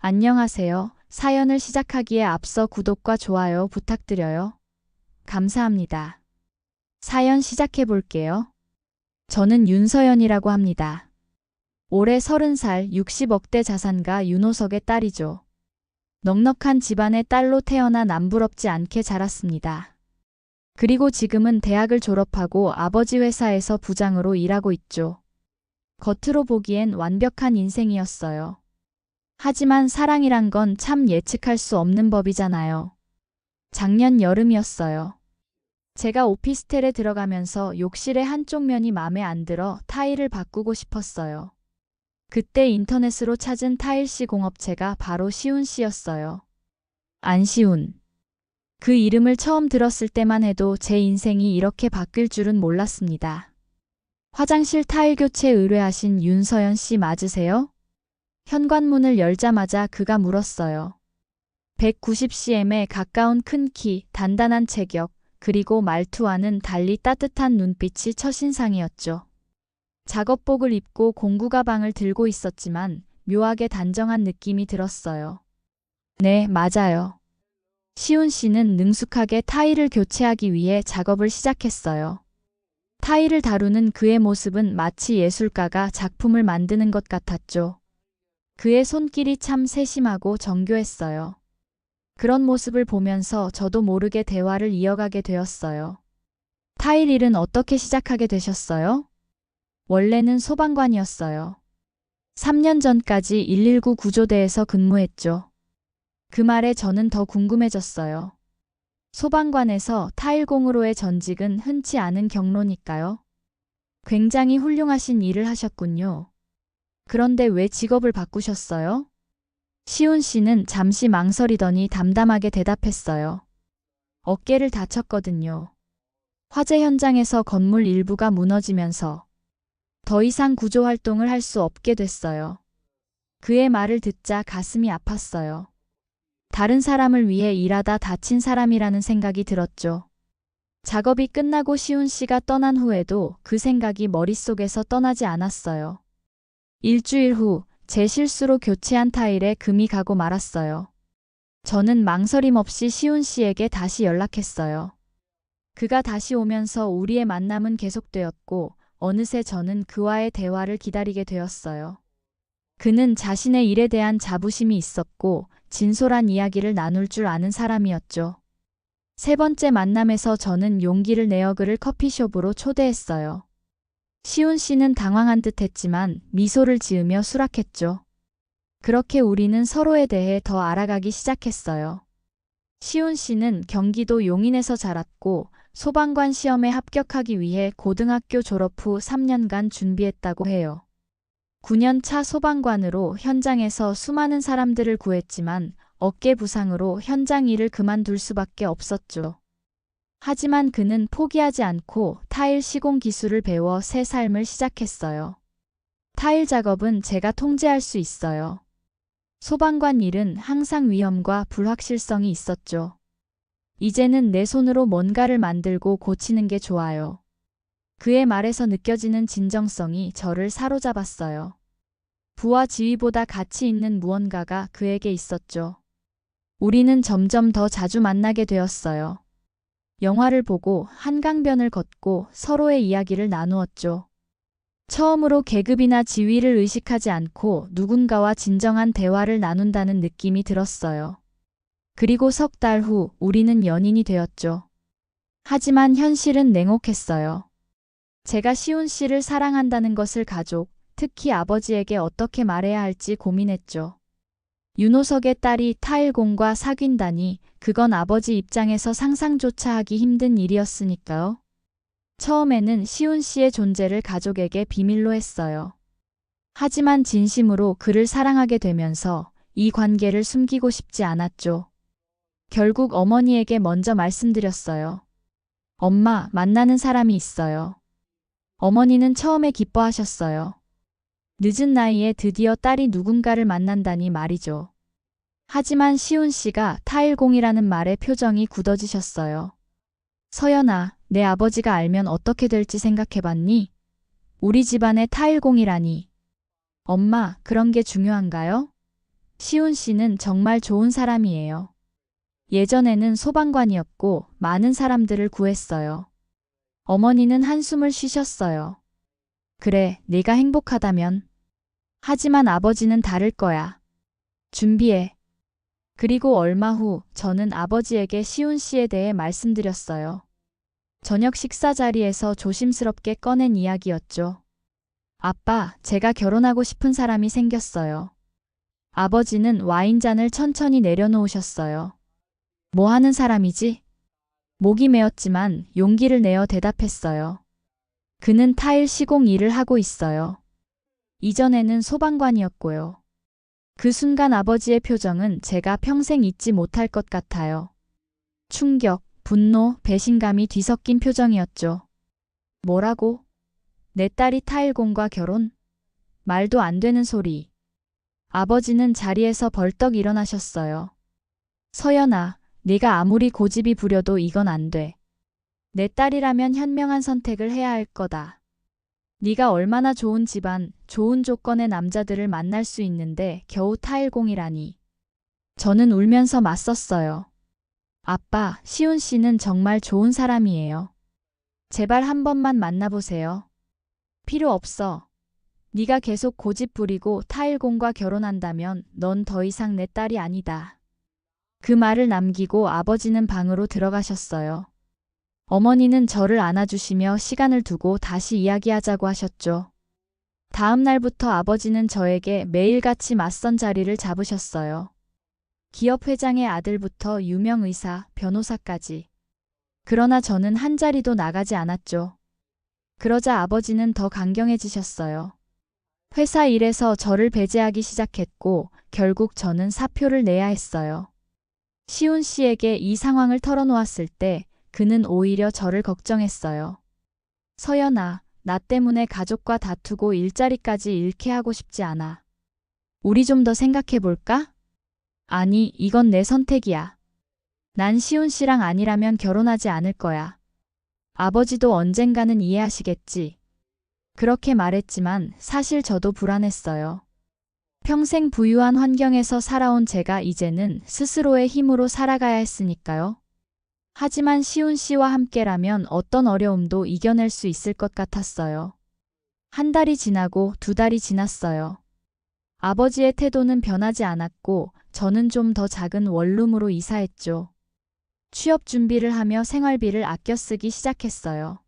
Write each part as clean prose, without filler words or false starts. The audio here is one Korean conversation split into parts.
안녕하세요. 사연을 시작하기에 앞서 구독과 좋아요 부탁드려요. 감사합니다. 사연 시작해 볼게요. 저는 윤서연이라고 합니다. 올해 30살 60억대 자산가 윤호석의 딸이죠. 넉넉한 집안의 딸로 태어나 남부럽지 않게 자랐습니다. 그리고 지금은 대학을 졸업하고 아버지 회사에서 부장으로 일하고 있죠. 겉으로 보기엔 완벽한 인생이었어요. 하지만 사랑이란 건 참 예측할 수 없는 법이잖아요. 작년 여름이었어요. 제가 오피스텔에 들어가면서 욕실의 한쪽 면이 마음에 안 들어 타일을 바꾸고 싶었어요. 그때 인터넷으로 찾은 타일시 공업체가 바로 시운 씨였어요. 안시운. 그 이름을 처음 들었을 때만 해도 제 인생이 이렇게 바뀔 줄은 몰랐습니다. 화장실 타일 교체 의뢰하신 윤서연 씨 맞으세요? 현관문을 열자마자 그가 물었어요. 190cm에 가까운 큰 키, 단단한 체격, 그리고 말투와는 달리 따뜻한 눈빛이 첫인상이었죠. 작업복을 입고 공구 가방을 들고 있었지만 묘하게 단정한 느낌이 들었어요. 네, 맞아요. 시운 씨는 능숙하게 타일을 교체하기 위해 작업을 시작했어요. 타일을 다루는 그의 모습은 마치 예술가가 작품을 만드는 것 같았죠. 그의 손길이 참 세심하고 정교했어요. 그런 모습을 보면서 저도 모르게 대화를 이어가게 되었어요. 타일 일은 어떻게 시작하게 되셨어요? 원래는 소방관이었어요. 3년 전까지 119 구조대에서 근무했죠. 그 말에 저는 더 궁금해졌어요. 소방관에서 타일공으로의 전직은 흔치 않은 경로니까요. 굉장히 훌륭하신 일을 하셨군요. 그런데 왜 직업을 바꾸셨어요? 시운 씨는 잠시 망설이더니 담담하게 대답했어요. 어깨를 다쳤거든요. 화재 현장에서 건물 일부가 무너지면서 더 이상 구조 활동을 할 수 없게 됐어요. 그의 말을 듣자 가슴이 아팠어요. 다른 사람을 위해 일하다 다친 사람이라는 생각이 들었죠. 작업이 끝나고 시운 씨가 떠난 후에도 그 생각이 머릿속에서 떠나지 않았어요. 일주일 후 제 실수로 교체한 타일에 금이 가고 말았어요. 저는 망설임 없이 시운 씨에게 다시 연락했어요. 그가 다시 오면서 우리의 만남은 계속되었고 어느새 저는 그와의 대화를 기다리게 되었어요. 그는 자신의 일에 대한 자부심이 있었고 진솔한 이야기를 나눌 줄 아는 사람이었죠. 세 번째 만남에서 저는 용기를 내어 그를 커피숍으로 초대했어요. 시운 씨는 당황한 듯 했지만 미소를 지으며 수락했죠. 그렇게 우리는 서로에 대해 더 알아가기 시작했어요. 시운 씨는 경기도 용인에서 자랐고 소방관 시험에 합격하기 위해 고등학교 졸업 후 3년간 준비했다고 해요. 9년 차 소방관으로 현장에서 수많은 사람들을 구했지만 어깨 부상으로 현장 일을 그만둘 수밖에 없었죠. 하지만 그는 포기하지 않고 타일 시공 기술을 배워 새 삶을 시작했어요. 타일 작업은 제가 통제할 수 있어요. 소방관 일은 항상 위험과 불확실성이 있었죠. 이제는 내 손으로 뭔가를 만들고 고치는 게 좋아요. 그의 말에서 느껴지는 진정성이 저를 사로잡았어요. 부와 지위보다 가치 있는 무언가가 그에게 있었죠. 우리는 점점 더 자주 만나게 되었어요. 영화를 보고 한강변을 걷고 서로의 이야기를 나누었죠. 처음으로 계급이나 지위를 의식하지 않고 누군가와 진정한 대화를 나눈다는 느낌이 들었어요. 그리고 석 달 후 우리는 연인이 되었죠. 하지만 현실은 냉혹했어요. 제가 시운 씨를 사랑한다는 것을 가족, 특히 아버지에게 어떻게 말해야 할지 고민했죠. 윤호석의 딸이 타일공과 사귄다니 그건 아버지 입장에서 상상조차 하기 힘든 일이었으니까요. 처음에는 시운 씨의 존재를 가족에게 비밀로 했어요. 하지만 진심으로 그를 사랑하게 되면서 이 관계를 숨기고 싶지 않았죠. 결국 어머니에게 먼저 말씀드렸어요. 엄마, 만나는 사람이 있어요. 어머니는 처음에 기뻐하셨어요. 늦은 나이에 드디어 딸이 누군가를 만난다니 말이죠. 하지만 시운 씨가 타일공이라는 말에 표정이 굳어지셨어요. 서연아, 내 아버지가 알면 어떻게 될지 생각해봤니? 우리 집안의 타일공이라니. 엄마, 그런 게 중요한가요? 시훈 씨는 정말 좋은 사람이에요. 예전에는 소방관이었고 많은 사람들을 구했어요. 어머니는 한숨을 쉬셨어요. 그래, 네가 행복하다면. 하지만 아버지는 다를 거야. 준비해. 그리고 얼마 후 저는 아버지에게 시훈 씨에 대해 말씀드렸어요. 저녁 식사 자리에서 조심스럽게 꺼낸 이야기였죠. 아빠, 제가 결혼하고 싶은 사람이 생겼어요. 아버지는 와인잔을 천천히 내려놓으셨어요. 뭐 하는 사람이지? 목이 메었지만 용기를 내어 대답했어요. 그는 타일 시공 일을 하고 있어요. 이전에는 소방관이었고요. 그 순간 아버지의 표정은 제가 평생 잊지 못할 것 같아요. 충격, 분노, 배신감이 뒤섞인 표정이었죠. 뭐라고? 내 딸이 타일공과 결혼? 말도 안 되는 소리. 아버지는 자리에서 벌떡 일어나셨어요. 서연아, 네가 아무리 고집이 부려도 이건 안 돼. 내 딸이라면 현명한 선택을 해야 할 거다. 네가 얼마나 좋은 집안, 좋은 조건의 남자들을 만날 수 있는데 겨우 타일공이라니. 저는 울면서 맞섰어요. 아빠, 시훈 씨는 정말 좋은 사람이에요. 제발 한 번만 만나보세요. 필요 없어. 네가 계속 고집 부리고 타일공과 결혼한다면 넌 더 이상 내 딸이 아니다. 그 말을 남기고 아버지는 방으로 들어가셨어요. 어머니는 저를 안아주시며 시간을 두고 다시 이야기하자고 하셨죠. 다음 날부터 아버지는 저에게 매일같이 맞선 자리를 잡으셨어요. 기업 회장의 아들부터 유명 의사, 변호사까지. 그러나 저는 한 자리도 나가지 않았죠. 그러자 아버지는 더 강경해지셨어요. 회사 일에서 저를 배제하기 시작했고 결국 저는 사표를 내야 했어요. 시훈 씨에게 이 상황을 털어놓았을 때 그는 오히려 저를 걱정했어요. 서연아, 나 때문에 가족과 다투고 일자리까지 잃게 하고 싶지 않아. 우리 좀 더 생각해 볼까? 아니, 이건 내 선택이야. 난 시훈 씨랑 아니라면 결혼하지 않을 거야. 아버지도 언젠가는 이해하시겠지. 그렇게 말했지만 사실 저도 불안했어요. 평생 부유한 환경에서 살아온 제가 이제는 스스로의 힘으로 살아가야 했으니까요. 하지만 시훈 씨와 함께라면 어떤 어려움도 이겨낼 수 있을 것 같았어요. 한 달이 지나고 두 달이 지났어요. 아버지의 태도는 변하지 않았고 저는 좀 더 작은 원룸으로 이사했죠. 취업 준비를 하며 생활비를 아껴 쓰기 시작했어요.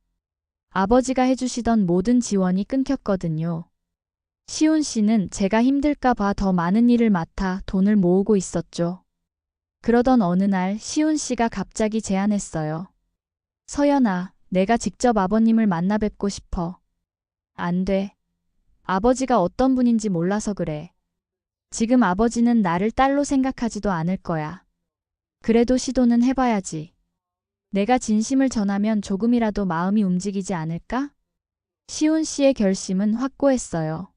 아버지가 해주시던 모든 지원이 끊겼거든요. 시훈 씨는 제가 힘들까 봐 더 많은 일을 맡아 돈을 모으고 있었죠. 그러던 어느 날 시훈 씨가 갑자기 제안했어요. 서연아, 내가 직접 아버님을 만나 뵙고 싶어. 안 돼. 아버지가 어떤 분인지 몰라서 그래. 지금 아버지는 나를 딸로 생각하지도 않을 거야. 그래도 시도는 해봐야지. 내가 진심을 전하면 조금이라도 마음이 움직이지 않을까? 시훈 씨의 결심은 확고했어요.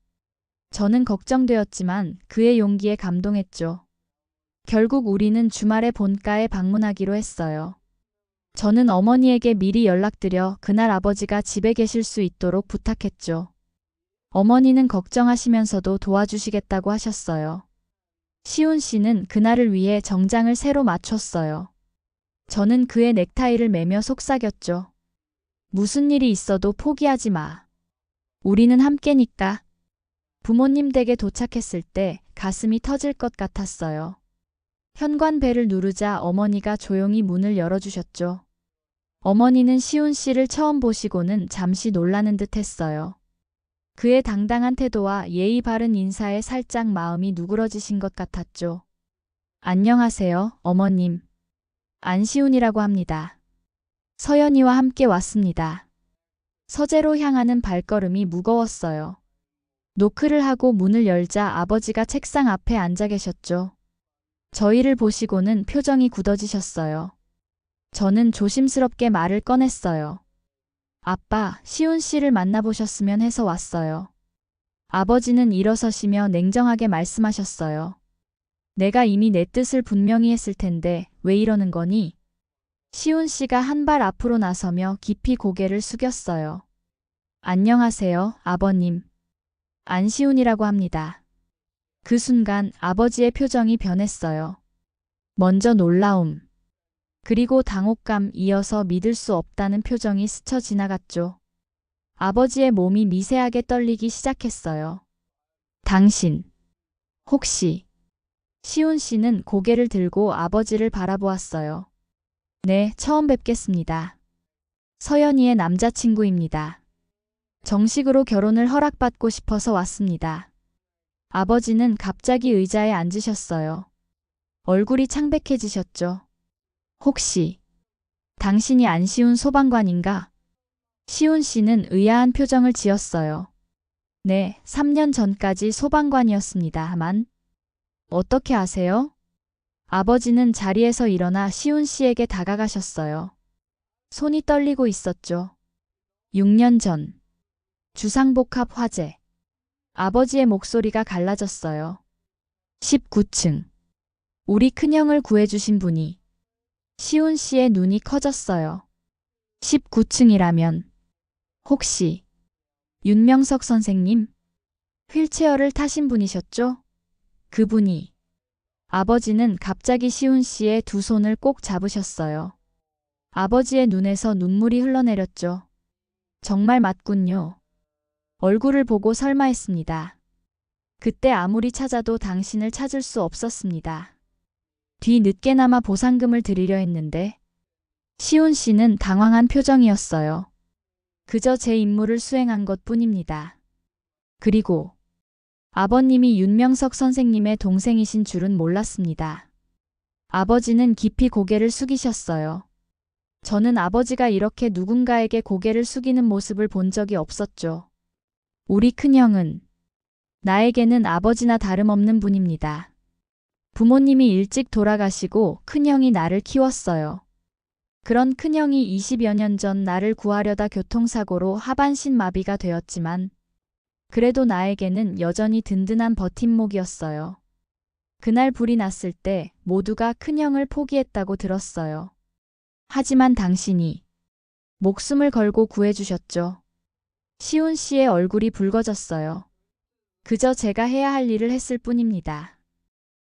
저는 걱정되었지만 그의 용기에 감동했죠. 결국 우리는 주말에 본가에 방문하기로 했어요. 저는 어머니에게 미리 연락드려 그날 아버지가 집에 계실 수 있도록 부탁했죠. 어머니는 걱정하시면서도 도와주시겠다고 하셨어요. 시훈 씨는 그날을 위해 정장을 새로 맞췄어요. 저는 그의 넥타이를 매며 속삭였죠. 무슨 일이 있어도 포기하지 마. 우리는 함께니까. 부모님 댁에 도착했을 때 가슴이 터질 것 같았어요. 현관벨을 누르자 어머니가 조용히 문을 열어주셨죠. 어머니는 시훈 씨를 처음 보시고는 잠시 놀라는 듯 했어요. 그의 당당한 태도와 예의 바른 인사에 살짝 마음이 누그러지신 것 같았죠. 안녕하세요, 어머님. 안시훈이라고 합니다. 서연이와 함께 왔습니다. 서재로 향하는 발걸음이 무거웠어요. 노크를 하고 문을 열자 아버지가 책상 앞에 앉아 계셨죠. 저희를 보시고는 표정이 굳어지셨어요. 저는 조심스럽게 말을 꺼냈어요. 아빠, 시훈 씨를 만나보셨으면 해서 왔어요. 아버지는 일어서시며 냉정하게 말씀하셨어요. 내가 이미 내 뜻을 분명히 했을 텐데 왜 이러는 거니? 시훈 씨가 한 발 앞으로 나서며 깊이 고개를 숙였어요. 안녕하세요, 아버님. 안시훈이라고 합니다. 그 순간 아버지의 표정이 변했어요. 먼저 놀라움, 그리고 당혹감, 이어서 믿을 수 없다는 표정이 스쳐 지나갔죠. 아버지의 몸이 미세하게 떨리기 시작했어요. 당신, 혹시... 시훈 씨는 고개를 들고 아버지를 바라보았어요. 네, 처음 뵙겠습니다. 서연이의 남자친구입니다. 정식으로 결혼을 허락받고 싶어서 왔습니다. 아버지는 갑자기 의자에 앉으셨어요. 얼굴이 창백해지셨죠. 혹시 당신이 안시훈 소방관인가? 시훈 씨는 의아한 표정을 지었어요. 네, 3년 전까지 소방관이었습니다만. 어떻게 아세요? 아버지는 자리에서 일어나 시훈 씨에게 다가가셨어요. 손이 떨리고 있었죠. 6년 전. 주상복합 화재. 아버지의 목소리가 갈라졌어요. 19층. 우리 큰형을 구해주신 분이. 시훈 씨의 눈이 커졌어요. 19층이라면 혹시 윤명석 선생님? 휠체어를 타신 분이셨죠? 그분이. 아버지는 갑자기 시훈 씨의 두 손을 꼭 잡으셨어요. 아버지의 눈에서 눈물이 흘러내렸죠. 정말 맞군요. 얼굴을 보고 설마 했습니다. 그때 아무리 찾아도 당신을 찾을 수 없었습니다. 뒤늦게나마 보상금을 드리려 했는데. 시훈 씨는 당황한 표정이었어요. 그저 제 임무를 수행한 것 뿐입니다. 그리고 아버님이 윤명석 선생님의 동생이신 줄은 몰랐습니다. 아버지는 깊이 고개를 숙이셨어요. 저는 아버지가 이렇게 누군가에게 고개를 숙이는 모습을 본 적이 없었죠. 우리 큰형은 나에게는 아버지나 다름없는 분입니다. 부모님이 일찍 돌아가시고 큰형이 나를 키웠어요. 그런 큰형이 20여 년 전 나를 구하려다 교통사고로 하반신 마비가 되었지만 그래도 나에게는 여전히 든든한 버팀목이었어요. 그날 불이 났을 때 모두가 큰형을 포기했다고 들었어요. 하지만 당신이 목숨을 걸고 구해주셨죠. 시훈 씨의 얼굴이 붉어졌어요. 그저 제가 해야 할 일을 했을 뿐입니다.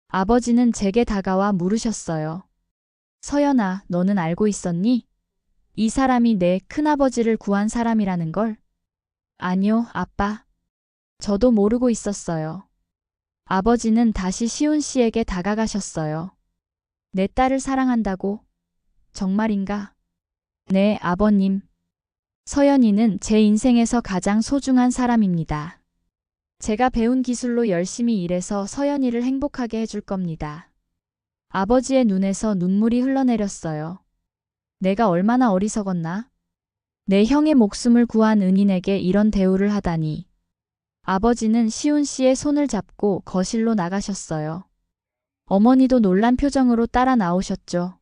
아버지는 제게 다가와 물으셨어요. 서연아, 너는 알고 있었니? 이 사람이 내 큰아버지를 구한 사람이라는 걸? 아니요, 아빠. 저도 모르고 있었어요. 아버지는 다시 시훈 씨에게 다가가셨어요. 내 딸을 사랑한다고? 정말인가? 네, 아버님. 서연이는 제 인생에서 가장 소중한 사람입니다. 제가 배운 기술로 열심히 일해서 서연이를 행복하게 해줄 겁니다. 아버지의 눈에서 눈물이 흘러내렸어요. 내가 얼마나 어리석었나? 내 형의 목숨을 구한 은인에게 이런 대우를 하다니. 아버지는 시훈 씨의 손을 잡고 거실로 나가셨어요. 어머니도 놀란 표정으로 따라 나오셨죠.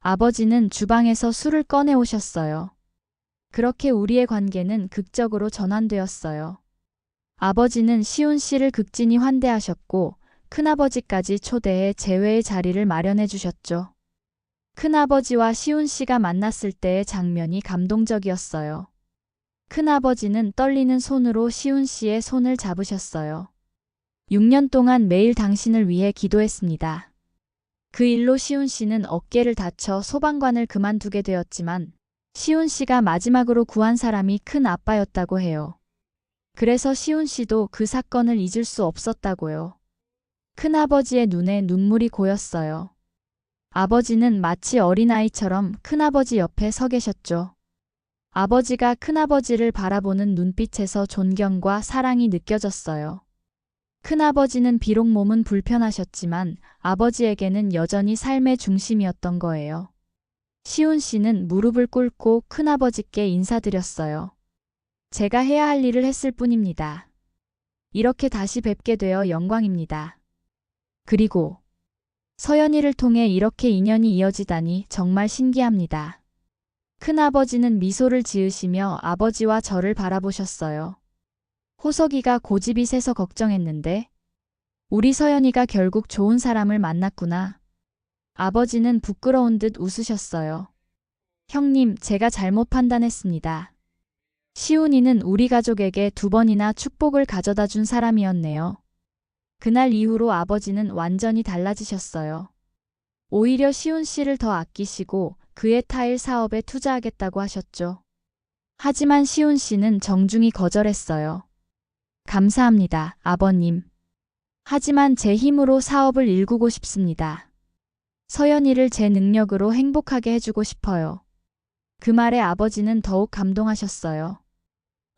아버지는 주방에서 술을 꺼내 오셨어요. 그렇게 우리의 관계는 극적으로 전환되었어요. 아버지는 시훈 씨를 극진히 환대하셨고 큰아버지까지 초대해 재회의 자리를 마련해 주셨죠. 큰아버지와 시훈 씨가 만났을 때의 장면이 감동적이었어요. 큰아버지는 떨리는 손으로 시훈 씨의 손을 잡으셨어요. 6년 동안 매일 당신을 위해 기도했습니다. 그 일로 시훈 씨는 어깨를 다쳐 소방관을 그만두게 되었지만 시훈 씨가 마지막으로 구한 사람이 큰 아빠였다고 해요. 그래서 시훈 씨도 그 사건을 잊을 수 없었다고요. 큰아버지의 눈에 눈물이 고였어요. 아버지는 마치 어린아이처럼 큰아버지 옆에 서 계셨죠. 아버지가 큰아버지를 바라보는 눈빛에서 존경과 사랑이 느껴졌어요. 큰아버지는 비록 몸은 불편하셨지만 아버지에게는 여전히 삶의 중심이었던 거예요. 시훈 씨는 무릎을 꿇고 큰아버지께 인사드렸어요. 제가 해야 할 일을 했을 뿐입니다. 이렇게 다시 뵙게 되어 영광입니다. 그리고 서연이를 통해 이렇게 인연이 이어지다니 정말 신기합니다. 큰아버지는 미소를 지으시며 아버지와 저를 바라보셨어요. 호석이가 고집이 세서 걱정했는데 우리 서연이가 결국 좋은 사람을 만났구나. 아버지는 부끄러운 듯 웃으셨어요. 형님, 제가 잘못 판단했습니다. 시훈이는 우리 가족에게 2번이나 축복을 가져다 준 사람이었네요. 그날 이후로 아버지는 완전히 달라지셨어요. 오히려 시훈 씨를 더 아끼시고 그의 타일 사업에 투자하겠다고 하셨죠. 하지만 시훈 씨는 정중히 거절했어요. 감사합니다, 아버님. 하지만 제 힘으로 사업을 일구고 싶습니다. 서연이를 제 능력으로 행복하게 해주고 싶어요. 그 말에 아버지는 더욱 감동하셨어요.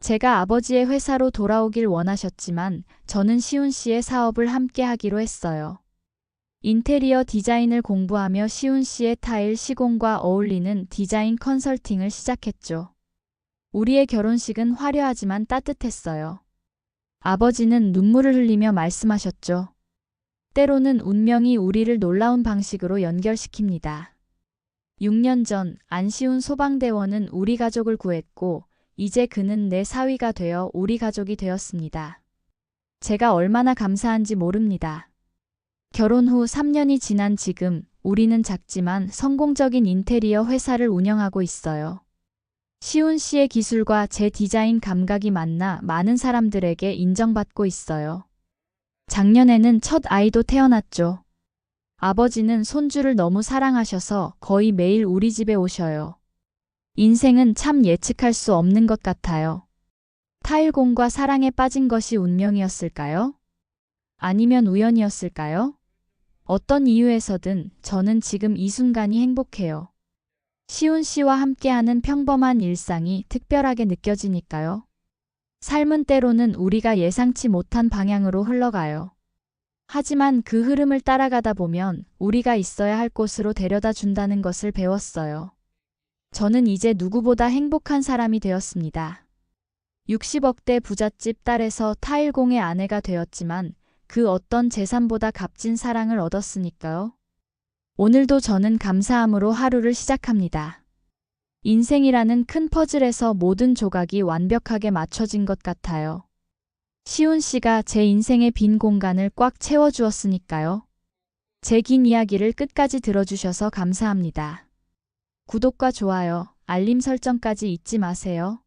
제가 아버지의 회사로 돌아오길 원하셨지만 저는 시훈 씨의 사업을 함께 하기로 했어요. 인테리어 디자인을 공부하며 시훈 씨의 타일 시공과 어울리는 디자인 컨설팅을 시작했죠. 우리의 결혼식은 화려하지만 따뜻했어요. 아버지는 눈물을 흘리며 말씀하셨죠. 때로는 운명이 우리를 놀라운 방식으로 연결시킵니다. 6년 전 안시훈 소방대원은 우리 가족을 구했고 이제 그는 내 사위가 되어 우리 가족이 되었습니다. 제가 얼마나 감사한지 모릅니다. 결혼 후 3년이 지난 지금 우리는 작지만 성공적인 인테리어 회사를 운영하고 있어요. 시훈 씨의 기술과 제 디자인 감각이 만나 많은 사람들에게 인정받고 있어요. 작년에는 첫 아이도 태어났죠. 아버지는 손주를 너무 사랑하셔서 거의 매일 우리 집에 오셔요. 인생은 참 예측할 수 없는 것 같아요. 타일공과 사랑에 빠진 것이 운명이었을까요? 아니면 우연이었을까요? 어떤 이유에서든 저는 지금 이 순간이 행복해요. 시훈 씨와 함께하는 평범한 일상이 특별하게 느껴지니까요. 삶은 때로는 우리가 예상치 못한 방향으로 흘러가요. 하지만 그 흐름을 따라가다 보면 우리가 있어야 할 곳으로 데려다 준다는 것을 배웠어요. 저는 이제 누구보다 행복한 사람이 되었습니다. 60억대 부잣집 딸에서 타일공의 아내가 되었지만 그 어떤 재산보다 값진 사랑을 얻었으니까요. 오늘도 저는 감사함으로 하루를 시작합니다. 인생이라는 큰 퍼즐에서 모든 조각이 완벽하게 맞춰진 것 같아요. 시훈 씨가 제 인생의 빈 공간을 꽉 채워주었으니까요. 제 긴 이야기를 끝까지 들어주셔서 감사합니다. 구독과 좋아요, 알림 설정까지 잊지 마세요.